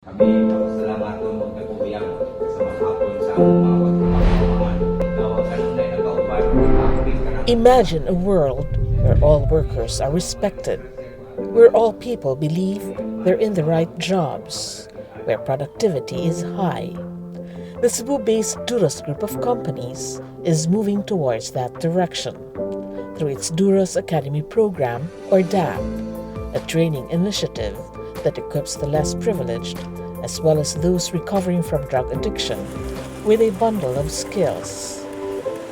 Kami salamat doon kung nagpupuyang sa mahapon sa bawat pagkakuman. Tawag ka nung nagkauban, makakapit ka na. Imagine a world where all workers are respected, where all people believe they're in the right jobs, where productivity is high. The Cebu-based Duros group of companies is moving towards that direction through its Duros Academy program, or DAP, a training initiative that equips the less privileged as well as those recovering from drug addiction with a bundle of skills.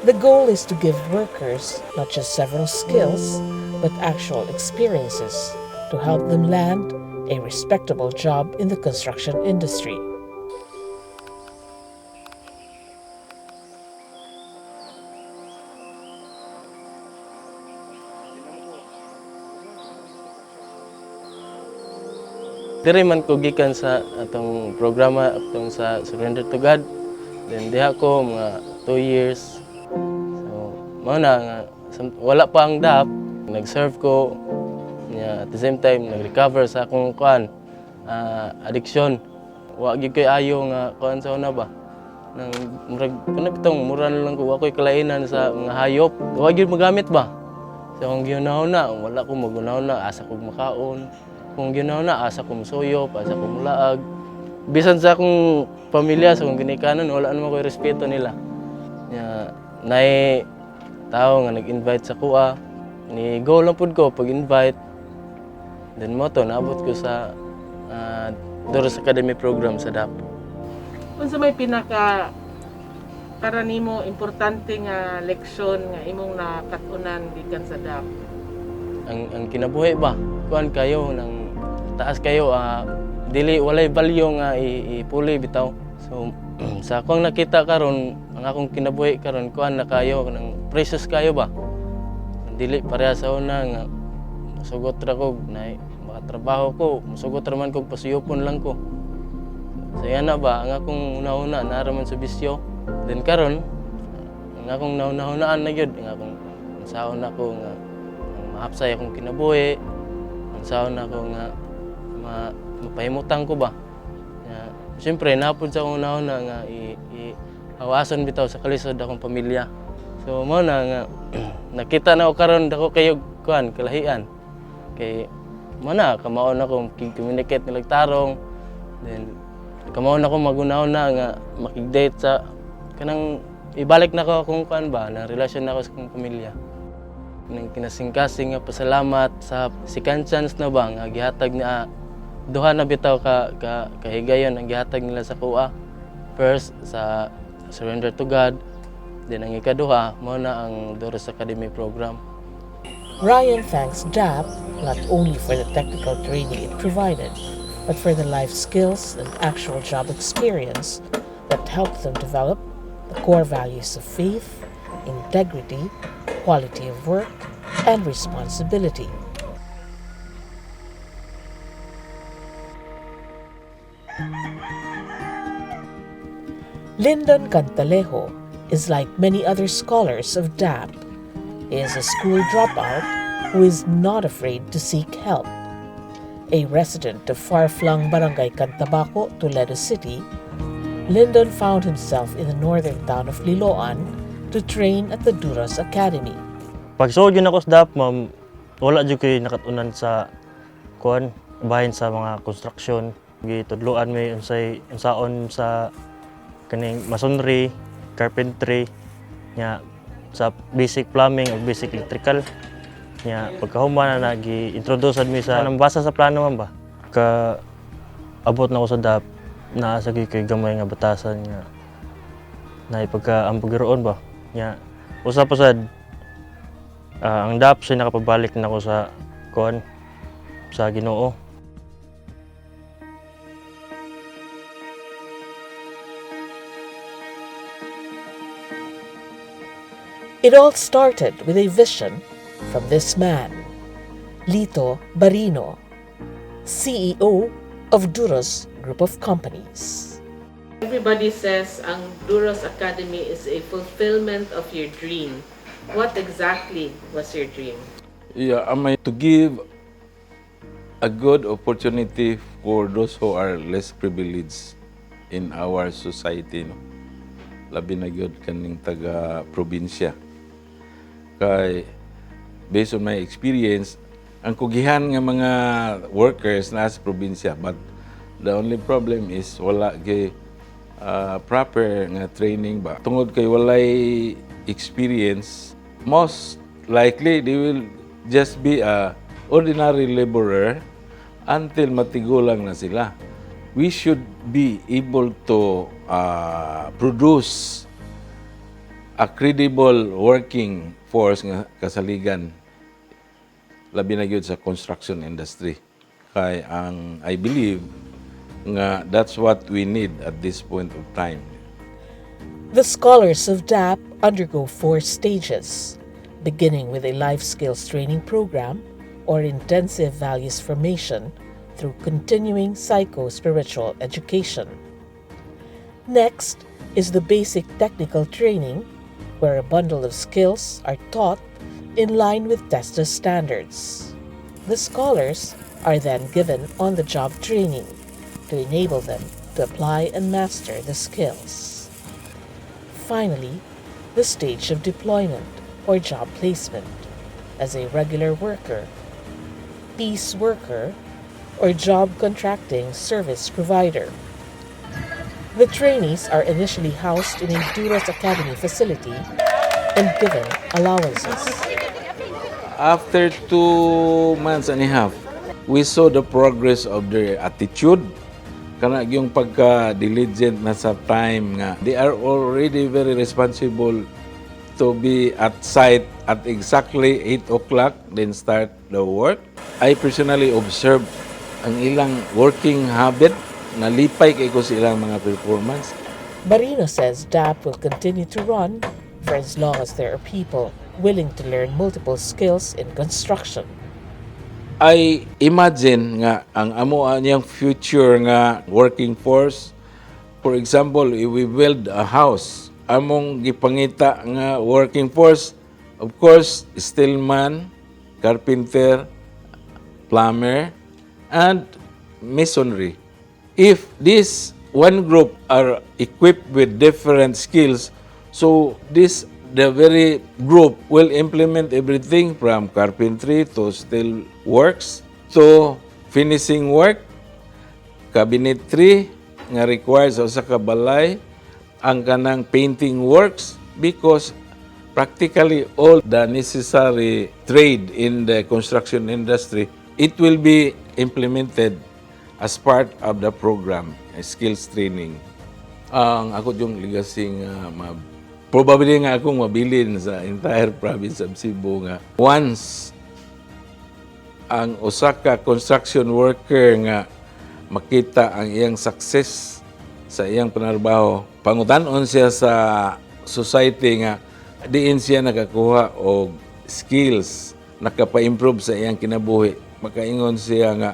The goal is to give workers not just several skills, but actual experiences to help them land a respectable job in the construction industry. Diri man ko gikan sa atong programa atong sa Surrender to God. Then diha ko mga 2 years. So mao na nga wala pa ang DAP, nag-serve ko nya at the same time nag-recover sa akong addiction. Wa gyud kay ayo nga kuan sa una ba. Nang murag kana bitong mura na lang ko ako'y kalainan sa mga hayop. Wa gyud magamit ba. So kung ginahuna, wala ko magunahuna, asa ko makaon. Kung ginahuna, asa ko musuyop, asa ko mulaag. Bisan sa akong pamilya, sa akong ginikanan, wala naman ko respeto nila. Nay tao nga nag-invite sa kuha, ni go lang pud ko pag-invite. Then mo to, naabot ko sa Duros Academy program sa DAP. Kung sa may pinaka para nimo importante nga leksyon nga imong nakatunan gikan sa DAP. Ang kinabuhi ba, kuan kayo nang taas kayo, dili walay balyo nga ipuli bitaw. So sa akong nakita karon, ang akong kinabuhi karon kuan na kayo nang precious kayo ba. Dili pareha sa una nga musugot ra ko na makatrabaho ko, musugot ra man kog pasuyopon lang ko. So yan na ba, ang akong una-una naraman sa bisyo. Then karon, ang akong nauna-unaan na gyud, ang akong saon ako nga mahapsay akong kinabuhi, ang saon ako nga mapahimutang ko ba. Siyempre, napod sa akong una-una nga hawason bitaw sa kalisod akong pamilya. So mo na nga nakita na ko karon dako kayo kuan kalahian. Kay mo na kamaon ako communicate nilagtarong. Then kamaon ako magunaw na nga makig-date sa kanang ibalik na ko akong kuan ba na relasyon na ako sa akong pamilya. Nang kinasingkasing nga pasalamat sa second chance na ba nga gihatag na duha na bitaw kahigayon ang gihatag nila sa kuha. First sa Surrender to God, then ang ikaduha mo na ang Duros Academy program. Ryan thanks DAP not only for the technical training it provided, but for the life skills and actual job experience that helped them develop the core values of faith, integrity, quality of work, and responsibility. Lyndon Cantalejo is like many other scholars of DAP. He is a school dropout who is not afraid to seek help. A resident of far-flung barangay Cantabaco, Toledo City, Lyndon found himself in the northern town of Liloan to train at the Duros Academy. Pag sugod ako sa DAP, ma'am, wala jud kay nakatunan sa kuan, bahin sa mga construction. Gitudloan may unsaon sa kaning masonry, carpentry, nya sa basic plumbing o basic electrical. Nya pagkahuman na nagi-introduce mi sa nambasa sa plano man ba. Ka abot na ko sa DAP, naa sa kay gamay nga batasan nga na ipagka-ampugiroon ba. Nya usa pa sad ang DAP siya nakapabalik na ako sa kuan sa Ginoo. It all started with a vision from this man, Barino, CEO of Duros Group of Companies. Everybody says ang Duros Academy is a fulfillment of your dream. What exactly was your dream? Yeah, I mean to give a good opportunity for those who are less privileged in our society, no? Labi na gyud kaning taga probinsya. Kay based on my experience, ang kugihan nga mga workers na sa probinsya, but the only problem is wala kay proper nga training ba. Tungod kay walay experience, most likely they will just be a ordinary laborer until matigulang na sila. We should be able to produce a credible working force nga kasaligan, labi na gyud sa construction industry. Kay I believe nga that's what we need at this point of time. The scholars of DAP undergo 4 stages, beginning with a life skills training program or intensive values formation through continuing psycho-spiritual education. Next is the basic technical training, where a bundle of skills are taught in line with TESDA standards. The scholars are then given on-the-job training to enable them to apply and master the skills. Finally, the stage of deployment or job placement as a regular worker, piece worker, or job contracting service provider. The trainees are initially housed in a Duros Academy facility and given allowances. After 2 months and a half, we saw the progress of their attitude. Kana yung pagka-diligent na sa time nga. They are already very responsible to be at site at exactly 8 o'clock, then start the work. I personally observed ang ilang working habit, nalipay kay ko sa ilang mga performance. Barino says DAP will continue to run for as long as there are people willing to learn multiple skills in construction. I imagine nga ang amo niyang future nga working force, for example, if we build a house, among gipangita nga working force, of course, steelman, carpenter, plumber, and masonry. If this one group are equipped with different skills, so the very group will implement everything from carpentry to steel works to finishing work, cabinetry nga requires sa kabalay, ang kanang painting works, because practically all the necessary trade in the construction industry, it will be implemented as part of the program, skills training. Ang ako yung legacy nga probably nga akong mabilin sa entire province of Cebu nga once ang Osaka construction worker nga makita ang iyang success sa iyang panarbaho, pangutan-on siya sa society nga diin siya nakakuha og skills, nakapa-improve sa iyang kinabuhi. Makaingon siya nga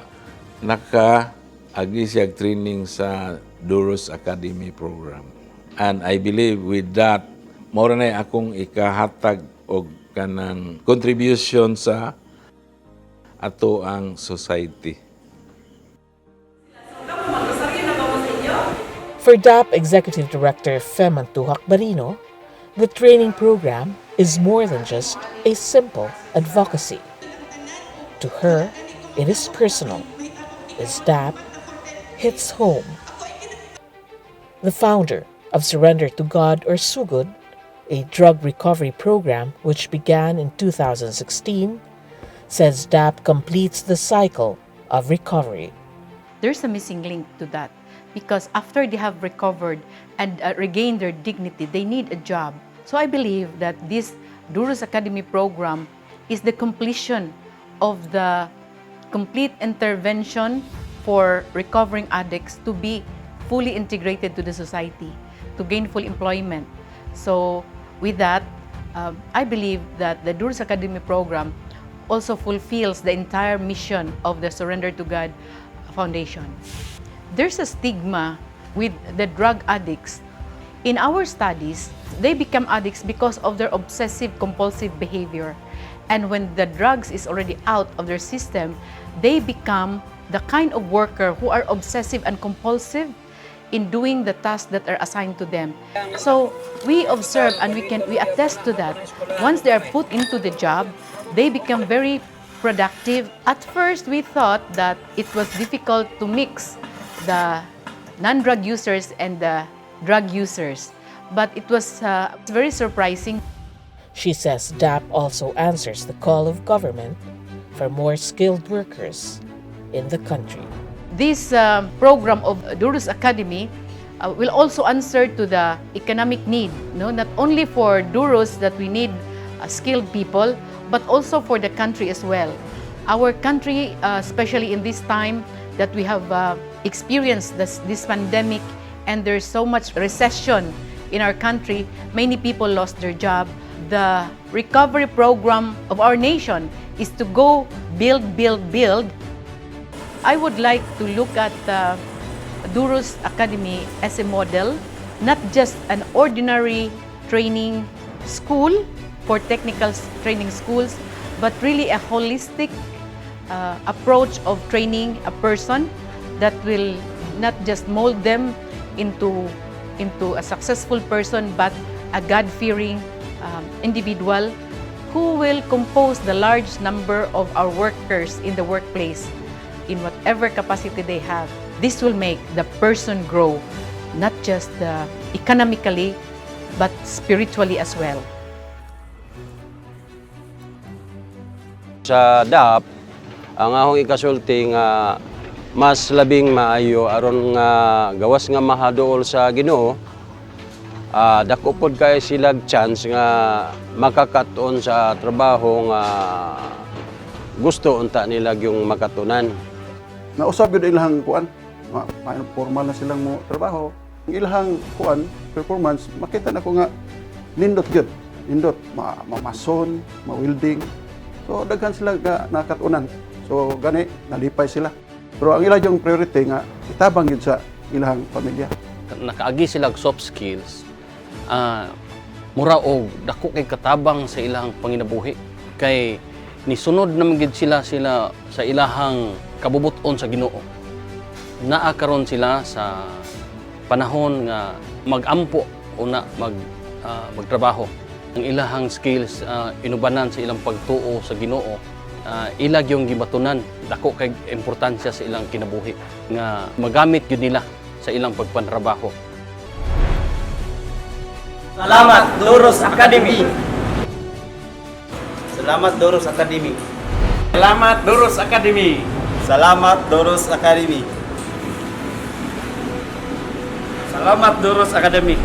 naka-agree siya training sa Duros Academy program. And I believe with that, maura na akong ikahatag og kanang contribution sa ato ang society. For DAP Executive Director Mantuhac-Barino, the training program is more than just a simple advocacy. To her, it is personal, as DAP hits home. The founder of Surrender to God or Sugod, a drug recovery program which began in 2016, says DAP completes the cycle of recovery. There's a missing link to that because after they have recovered and regained their dignity, they need a job. So I believe that this Duros Academy program is the completion of the complete intervention for recovering addicts to be fully integrated to the society, to gain full employment. So with that, I believe that the Duros Academy program also fulfills the entire mission of the Surrender to God Foundation. There's a stigma with the drug addicts. In our studies, they become addicts because of their obsessive compulsive behavior. And when the drugs is already out of their system, they become the kind of worker who are obsessive and compulsive in doing the tasks that are assigned to them. So we observe and we attest to that. Once they are put into the job, they become very productive. At first, we thought that it was difficult to mix the non-drug users and the drug users, but it was very surprising. She says DAP also answers the call of government for more skilled workers in the country. This program of Duros Academy will also answer to the economic need, no? Not only for Duros that we need skilled people, but also for the country as well. Our country, especially in this time that we have experienced this pandemic and there's so much recession in our country, many people lost their job. The recovery program of our nation is to go build, build, build. I would like to look at Duros Academy as a model, not just an ordinary training school for technical training schools, but really a holistic approach of training a person that will not just mold them into a successful person, but a God-fearing individual who will compose the large number of our workers in the workplace in whatever capacity they have. This will make the person grow, not just economically, but spiritually as well. Sa DAP, ang akong ikasulti nga mas labing maayo aron nga gawas nga mahaduol sa Ginoo. Dako pod kay silag chance nga makakatuon sa trabaho nga gusto unta nila yung makatunan. Nausab yun ilang kuan, formal na silang mo trabaho. Ang ilang kuan, performance, makita na ko nga nindot yun. Nindot, mamason, ma-welding. So daghan sila nga nakatunan. So gani, nalipay sila. Pero ang ilang yung priority nga, itabang yun sa ilang pamilya. Nakaagi sila og soft skills. Mura og dako kay katabang sa ilang panginabuhi. Kay nisunod naman gid sila sa ilahang kabubuton sa Ginoo. Naa karon sila sa panahon nga magampo una magtrabaho. Ang ilahang skills inubanan sa ilang pagtuo sa Ginoo. Ilag yung gibatunan, dako kay importansya sa ilang kinabuhi nga magamit gyud nila sa ilang pagpantrabaho. Salamat Duros Academy. Salamat Duros Academy. Salamat Duros Academy. Salamat Duros Academy. Salamat Duros Academy.